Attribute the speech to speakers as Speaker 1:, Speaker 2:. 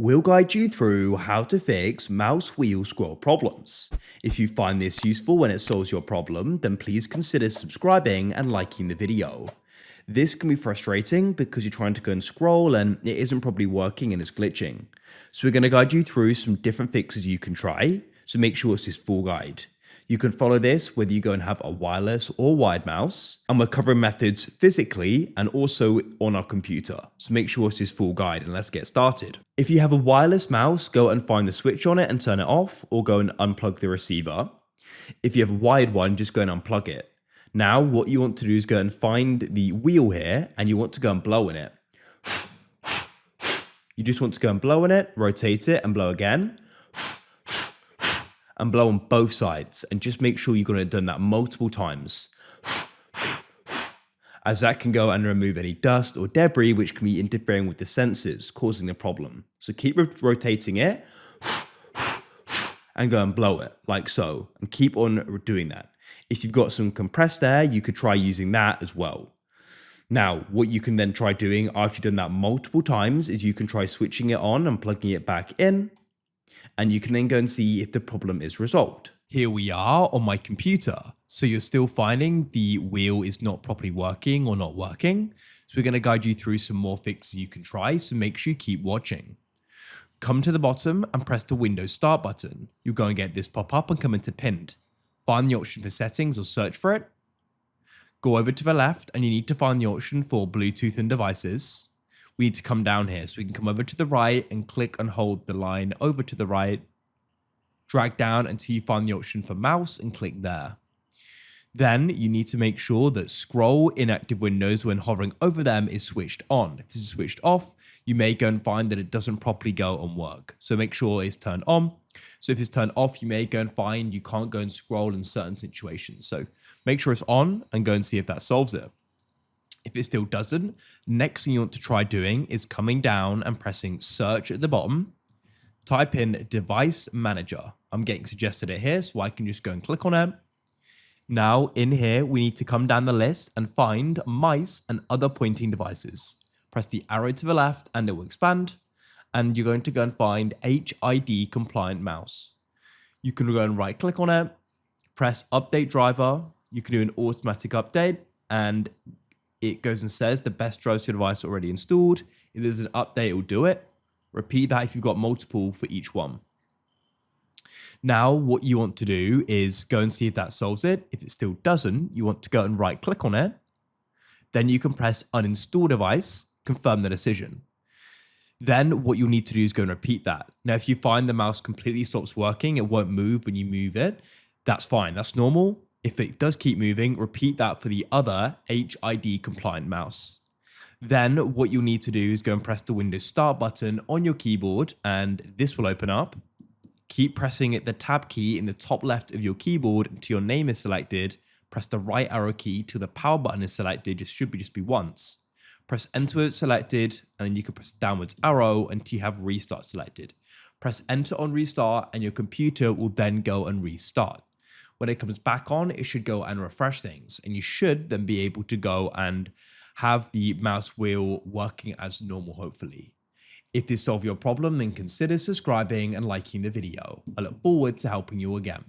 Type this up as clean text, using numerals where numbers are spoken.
Speaker 1: We'll guide you through how to fix mouse wheel scroll problems. If you find this useful and it solves your problem, then please consider subscribing and liking the video. This can be frustrating because you're trying to go and scroll and it isn't probably working and it's glitching. So we're going to guide you through some different fixes you can try, so make sure it's this full guide. You can follow this whether you go and have a wireless or wired mouse, and we're covering methods physically and also on our computer. So make sure it's this full guide and let's get started. If you have a wireless mouse, go and find the switch on it and turn it off, or go and unplug the receiver. If you have a wired one, just go and unplug it. Now what you want to do is go and find the wheel here and you want to go and blow in it. You just want to go and blow in it, rotate it and blow again. And blow on both sides, and just make sure you're going to have done that multiple times, as that can go and remove any dust or debris which can be interfering with the sensors, causing the problem. So keep rotating it and go and blow it like so, and keep on doing that. If you've got some compressed air, you could try using that as well. Now, what you can then try doing after you've done that multiple times is you can try switching it on and plugging it back in, and you can then go and see if the problem is resolved. Here we are on my computer. So you're still finding the wheel is not properly working or not working. So we're going to guide you through some more fixes you can try, so make sure you keep watching. Come to the bottom and press the Windows Start button. You'll go and get this pop up and come into Pinned. Find the option for settings or search for it. Go over to the left and you need to find the option for Bluetooth and devices. We need to come down here, so we can come over to the right and click and hold the line over to the right. Drag down until you find the option for mouse and click there. Then you need to make sure that scroll inactive windows when hovering over them is switched on. If this is switched off, you may go and find that it doesn't properly go and work. So make sure it's turned on. So if it's turned off, you may go and find you can't go and scroll in certain situations. So make sure it's on and go and see if that solves it. If it still doesn't, next thing you want to try doing is coming down and pressing search at the bottom. Type in device manager. I'm getting suggested it here, so I can just go and click on it. Now in here, we need to come down the list and find mice and other pointing devices. Press the arrow to the left and it will expand. And you're going to go and find HID compliant mouse. You can go and right click on it, press update driver. You can do an automatic update, and it goes and says the best drives to your device already installed. If there's an update, it will do it. Repeat that if you've got multiple for each one. Now, what you want to do is go and see if that solves it. If it still doesn't, you want to go and right click on it. Then you can press uninstall device, confirm the decision. Then what you'll need to do is go and repeat that. Now, if you find the mouse completely stops working, it won't move when you move it. That's fine, that's normal. If it does keep moving, repeat that for the other HID compliant mouse. Then what you'll need to do is go and press the Windows Start button on your keyboard, and this will open up. Keep pressing the tab key in the top left of your keyboard until your name is selected. Press the right arrow key till the power button is selected. It should just be once. Press enter when it's selected, and then you can press downwards arrow until you have restart selected. Press enter on restart and your computer will then go and restart. When it comes back on, it should go and refresh things, and you should then be able to go and have the mouse wheel working as normal, hopefully. If this solves your problem, then consider subscribing and liking the video. I look forward to helping you again.